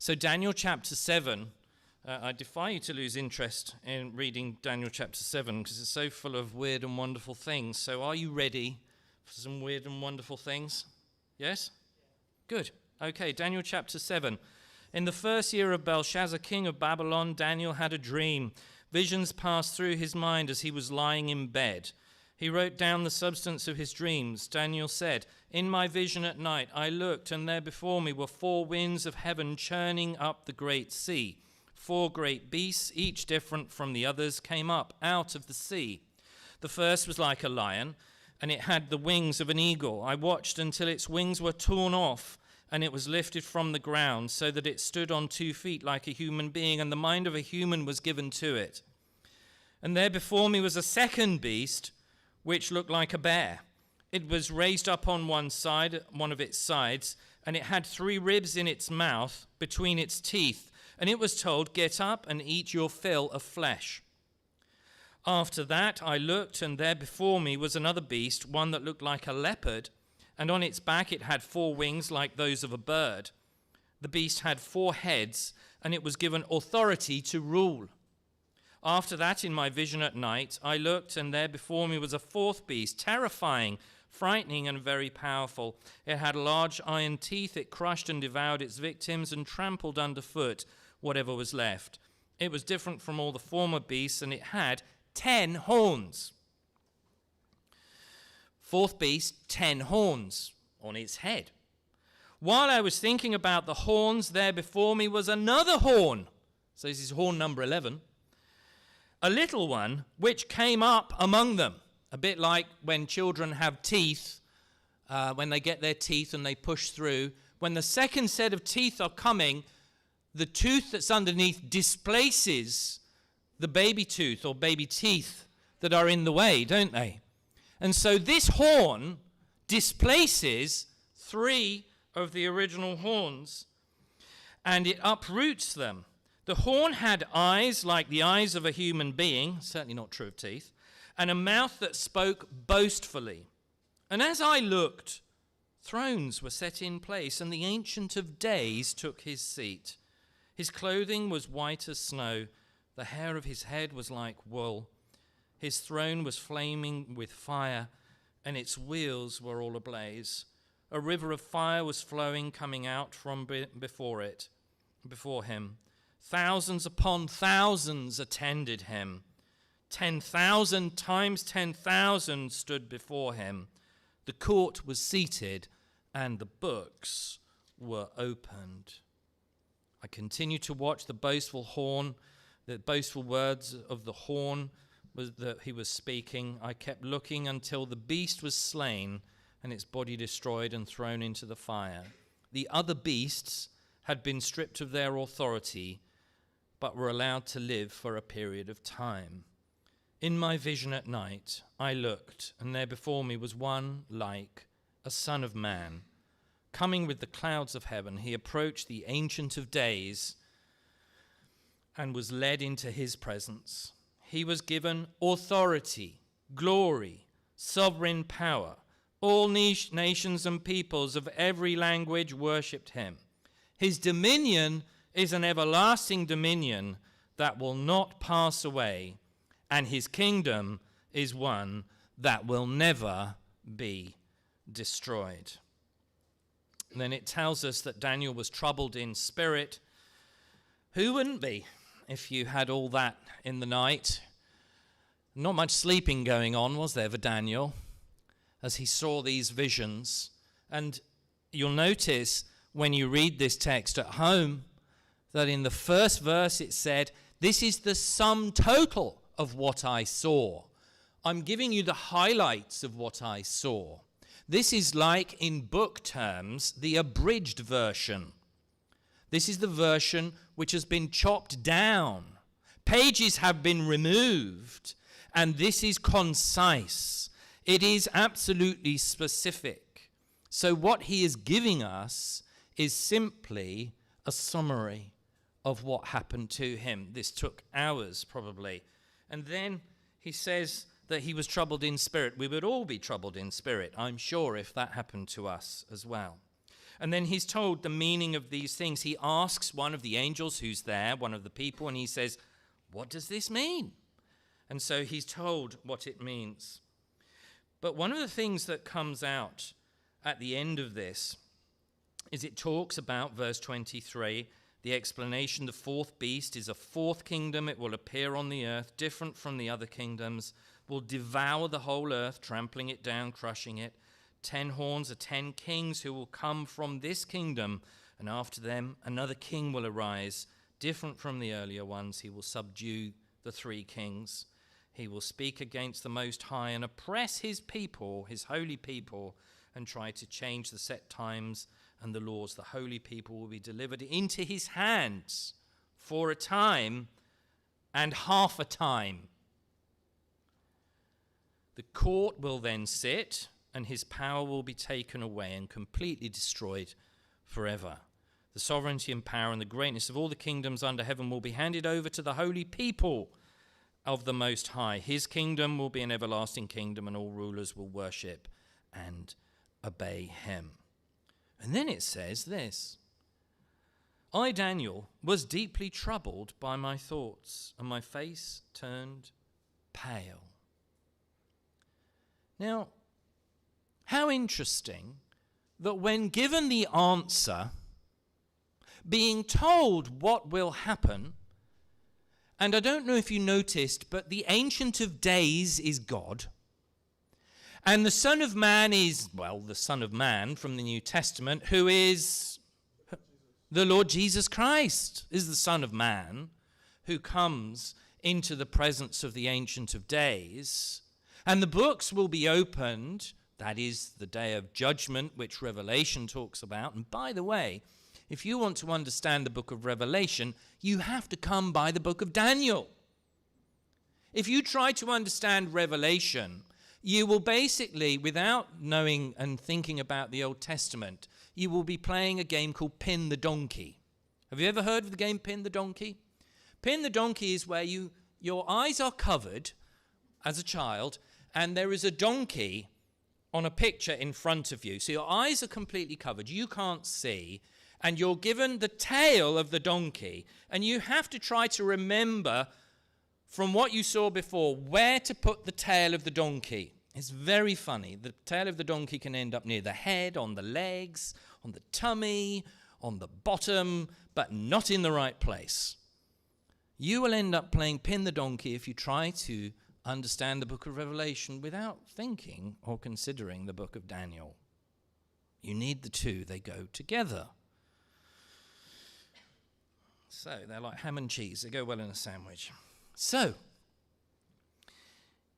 So Daniel chapter 7, I defy you to lose interest in reading Daniel chapter 7 because it's so full of weird and wonderful things. So are you ready for some weird and wonderful things? Yes? Good. Okay, Daniel chapter 7. In the first year of Belshazzar, king of Babylon, Daniel had a dream. Visions passed through his mind as he was lying in bed. He wrote down the substance of his dreams. Daniel said, "In my vision at night I looked, and there before me were 4 winds of heaven churning up the great sea. 4 great beasts, each different from the others, came up out of the sea. The first was like a lion, and it had the wings of an eagle. I watched until its wings were torn off, and it was lifted from the ground so that it stood on 2 feet like a human being, and the mind of a human was given to it. And there before me was a second beast, which looked like a bear. It was raised up on one of its sides, and it had 3 ribs in its mouth between its teeth. And it was told, 'Get up and eat your fill of flesh.' After that I looked, and there before me was another beast, one that looked like a leopard, and on its back it had 4 wings like those of a bird. The beast had 4 heads, and it was given authority to rule. After that, in my vision at night, I looked, and there before me was a 4th beast, terrifying, frightening, and very powerful. It had large iron teeth. It crushed and devoured its victims and trampled underfoot whatever was left. It was different from all the former beasts, and it had 10 horns. 4th beast, 10 horns on its head. While I was thinking about the horns, there before me was another horn. So this is horn number 11. A little one, which came up among them. A bit like when children have teeth, when they get their teeth and they push through. When the second set of teeth are coming, the tooth that's underneath displaces the baby tooth or baby teeth that are in the way, don't they? And so this horn displaces 3 of the original horns, and it uproots them. The horn had eyes like the eyes of a human being, certainly not true of teeth, and a mouth that spoke boastfully. And as I looked, thrones were set in place, and the Ancient of Days took his seat. His clothing was white as snow. The hair of his head was like wool. His throne was flaming with fire, and its wheels were all ablaze. A river of fire was flowing, coming out from before him. Thousands upon thousands attended him. 10,000 times 10,000 stood before him. The court was seated, and the books were opened. I continued to watch the boastful words of the horn that he was speaking. I kept looking until the beast was slain and its body destroyed and thrown into the fire. The other beasts had been stripped of their authority, but were allowed to live for a period of time. In my vision at night, I looked, and there before me was one like a son of man. Coming with the clouds of heaven, he approached the Ancient of Days and was led into his presence. He was given authority, glory, sovereign power. All nations and peoples of every language worshipped him. His dominion is an everlasting dominion that will not pass away, and his kingdom is one that will never be destroyed. And then it tells us that Daniel was troubled in spirit. Who wouldn't be if you had all that in the night? Not much sleeping going on, was there, for Daniel, as he saw these visions? And you'll notice when you read this text at home that in the first verse it said, "This is the sum total of what I saw." I'm giving you the highlights of what I saw. This is like, in book terms, the abridged version. This is the version which has been chopped down. Pages have been removed, and this is concise. It is absolutely specific. So what he is giving us is simply a summary of what happened to him. This took hours, probably. And then he says that he was troubled in spirit. We would all be troubled in spirit, I'm sure, if that happened to us as well. And then he's told the meaning of these things. He asks one of the angels who's there, one of the people, and he says, what does this mean? And so he's told what it means. But one of the things that comes out at the end of this is it talks about, verse 23, the explanation, the fourth beast is a fourth kingdom. It will appear on the earth, different from the other kingdoms, will devour the whole earth, trampling it down, crushing it. 10 horns are 10 kings who will come from this kingdom, and after them another king will arise, different from the earlier ones. He will subdue the 3 kings. He will speak against the Most High and oppress his people, his holy people, and try to change the set times and the laws. The holy people will be delivered into his hands for a time and half a time. The court will then sit, and his power will be taken away and completely destroyed forever. The sovereignty and power and the greatness of all the kingdoms under heaven will be handed over to the holy people of the Most High. His kingdom will be an everlasting kingdom, and all rulers will worship and obey him. And then it says this, I, Daniel, was deeply troubled by my thoughts, and my face turned pale. Now, how interesting that when given the answer, being told what will happen, and I don't know if you noticed, but the Ancient of Days is God, and the Son of Man is, well, the Son of Man from the New Testament, who is the Lord Jesus Christ, is the Son of Man, who comes into the presence of the Ancient of Days, and the books will be opened. That is the day of judgment, which Revelation talks about. And by the way, if you want to understand the book of Revelation, you have to come by the book of Daniel. If you try to understand Revelation, you will basically, without knowing and thinking about the Old Testament, you will be playing a game called Pin the Donkey. Have you ever heard of the game Pin the Donkey? Pin the Donkey is where your eyes are covered as a child, and there is a donkey on a picture in front of you. So your eyes are completely covered. You can't see. And you're given the tail of the donkey. And you have to try to remember from what you saw before where to put the tail of the donkey. It's very funny. The tail of the donkey can end up near the head, on the legs, on the tummy, on the bottom, but not in the right place. You will end up playing Pin the Donkey if you try to understand the book of Revelation without thinking or considering the book of Daniel. You need the two. They go together. So they're like ham and cheese. They go well in a sandwich. So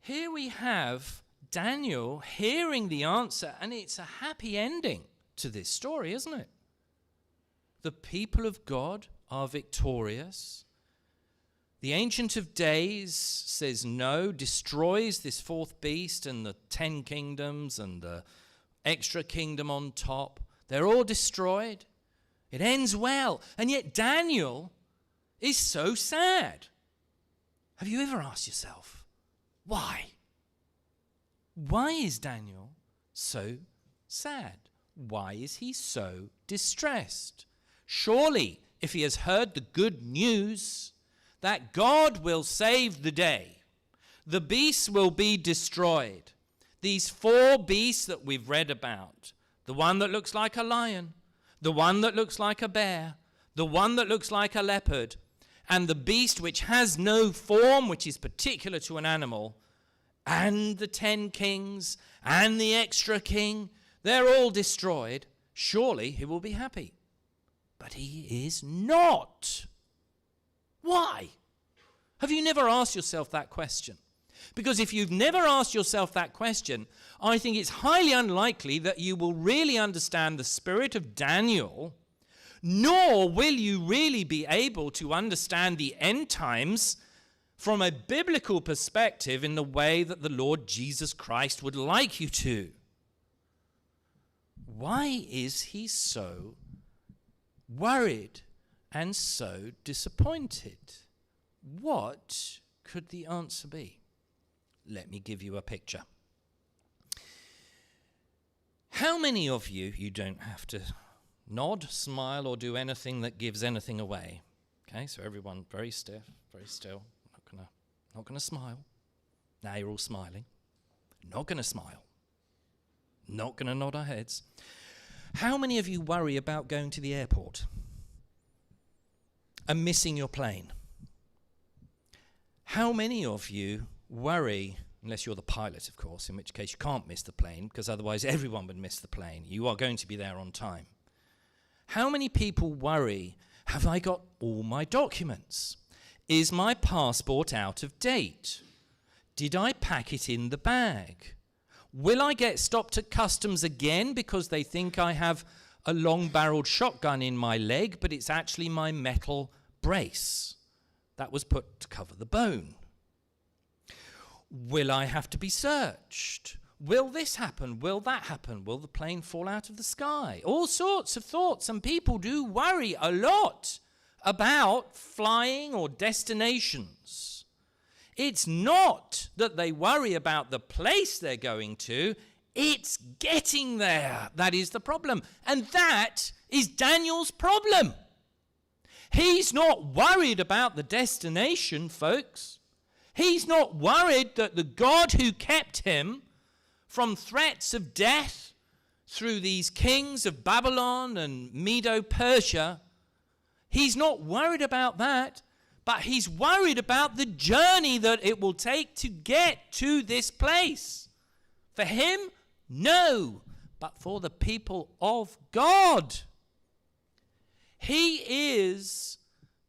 here we have Daniel hearing the answer, and it's a happy ending to this story, isn't it? The people of God are victorious. The Ancient of Days says no, destroys this fourth beast and the 10 kingdoms and the extra kingdom on top. They're all destroyed. It ends well. And yet Daniel is so sad. Have you ever asked yourself, why? Why is Daniel so sad? Why is he so distressed? Surely, if he has heard the good news that God will save the day, the beasts will be destroyed. These 4 beasts that we've read about, the one that looks like a lion, the one that looks like a bear, the one that looks like a leopard, and the beast which has no form, which is particular to an animal, and the 10 kings, and the extra king, they're all destroyed. Surely he will be happy. But he is not. Why? Have you never asked yourself that question? Because if you've never asked yourself that question, I think it's highly unlikely that you will really understand the spirit of Daniel, nor will you really be able to understand the end times from a biblical perspective in the way that the Lord Jesus Christ would like you to. Why is he so worried and so disappointed? What could the answer be? Let me give you a picture. How many of you don't have to nod, smile, or do anything that gives anything away. Okay, so everyone very stiff, very still. Not gonna smile. Now you're all smiling. Not gonna smile. Not gonna nod our heads. How many of you worry about going to the airport and missing your plane? How many of you worry, unless you're the pilot, of course, in which case you can't miss the plane, because otherwise everyone would miss the plane. You are going to be there on time. How many people worry, have I got all my documents? Is my passport out of date? Did I pack it in the bag? Will I get stopped at customs again because they think I have a long-barreled shotgun in my leg, but it's actually my metal brace that was put to cover the bone? Will I have to be searched? Will this happen? Will that happen? Will the plane fall out of the sky? All sorts of thoughts, and people do worry a lot about flying or destinations. It's not that they worry about the place they're going to, it's getting there. That is the problem. And that is Daniel's problem. He's not worried about the destination, folks. He's not worried that the God who kept him from threats of death through these kings of Babylon and Medo-Persia, he's not worried about that, but he's worried about the journey that it will take to get to this place. For him, no, but for the people of God. He is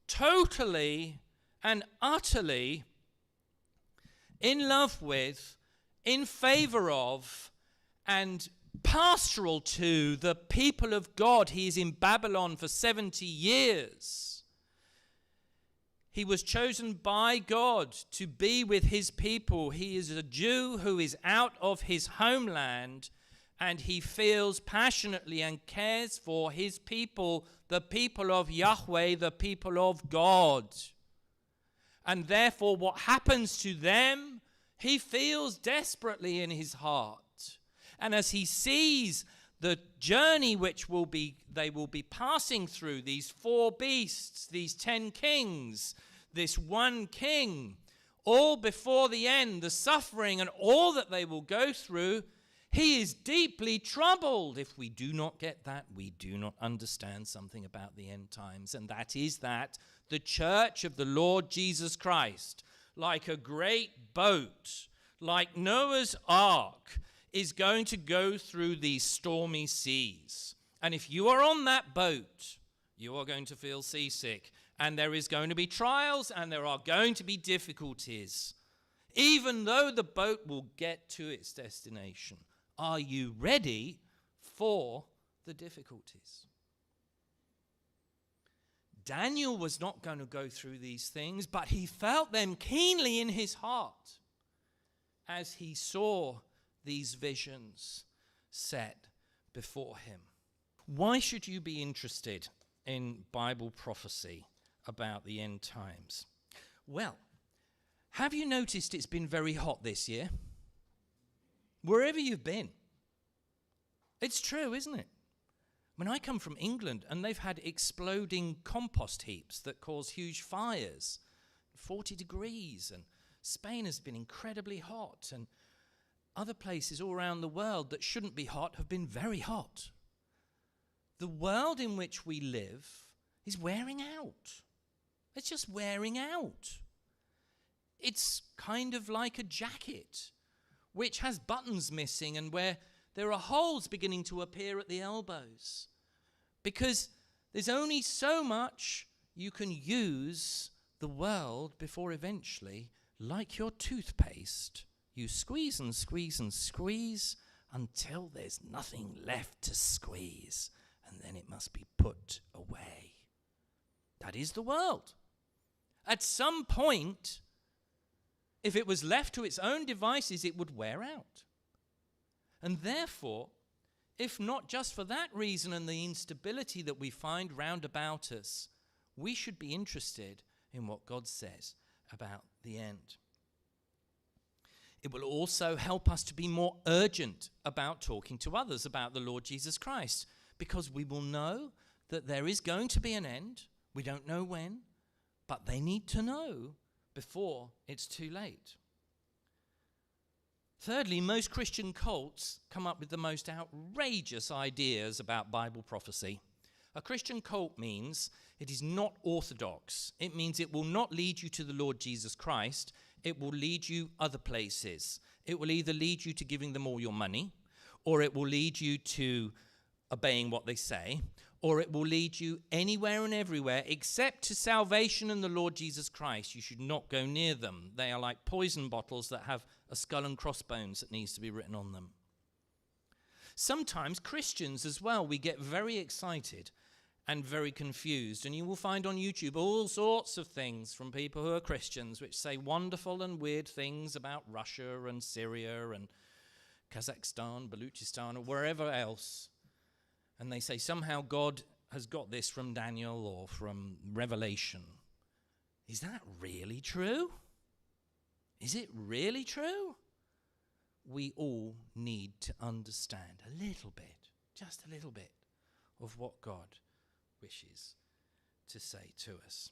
totally and utterly in love with, in favor of, and pastoral to the people of God. He is in Babylon for 70 years. He was chosen by God to be with his people. He is a Jew who is out of his homeland, and he feels passionately and cares for his people, the people of Yahweh, the people of God. And therefore, what happens to them, he feels desperately in his heart. And as he sees the journey which they will be passing through, these 4 beasts, these 10 kings, this one king, all before the end, the suffering and all that they will go through, he is deeply troubled. If we do not get that, we do not understand something about the end times. And that is that the church of the Lord Jesus Christ, like a great boat, like Noah's ark, is going to go through these stormy seas. And if you are on that boat, you are going to feel seasick. And there is going to be trials, and there are going to be difficulties, even though the boat will get to its destination. Are you ready for the difficulties? Daniel was not going to go through these things, but he felt them keenly in his heart as he saw these visions set before him. Why should you be interested in Bible prophecy about the end times? Well, have you noticed it's been very hot this year? Wherever you've been. It's true, isn't it? When I come from England, and they've had exploding compost heaps that cause huge fires, 40 degrees, and Spain has been incredibly hot, and other places all around the world that shouldn't be hot have been very hot. The world in which we live is wearing out. It's just wearing out. It's kind of like a jacket which has buttons missing and where there are holes beginning to appear at the elbows, because there's only so much you can use the world before eventually, like your toothpaste, you squeeze and squeeze and squeeze until there's nothing left to squeeze, and then it must be put away. That is the world. At some point, if it was left to its own devices, it would wear out. And therefore, if not just for that reason and the instability that we find round about us, we should be interested in what God says about the end. It will also help us to be more urgent about talking to others about the Lord Jesus Christ, because we will know that there is going to be an end. We don't know when, but they need to know before it's too late. Thirdly, most Christian cults come up with the most outrageous ideas about Bible prophecy. A Christian cult means it is not orthodox. It means it will not lead you to the Lord Jesus Christ. It will lead you other places. It will either lead you to giving them all your money, or it will lead you to obeying what they say, or it will lead you anywhere and everywhere except to salvation and the Lord Jesus Christ. You should not go near them. They are like poison bottles that have a skull and crossbones that needs to be written on them. Sometimes Christians as well, we get very excited and very confused. And you will find on YouTube all sorts of things from people who are Christians which say wonderful and weird things about Russia and Syria and Kazakhstan, Baluchistan, or wherever else. And they say somehow God has got this from Daniel or from Revelation. Is that really true? Is it really true? We all need to understand a little bit, just a little bit, of what God wishes to say to us.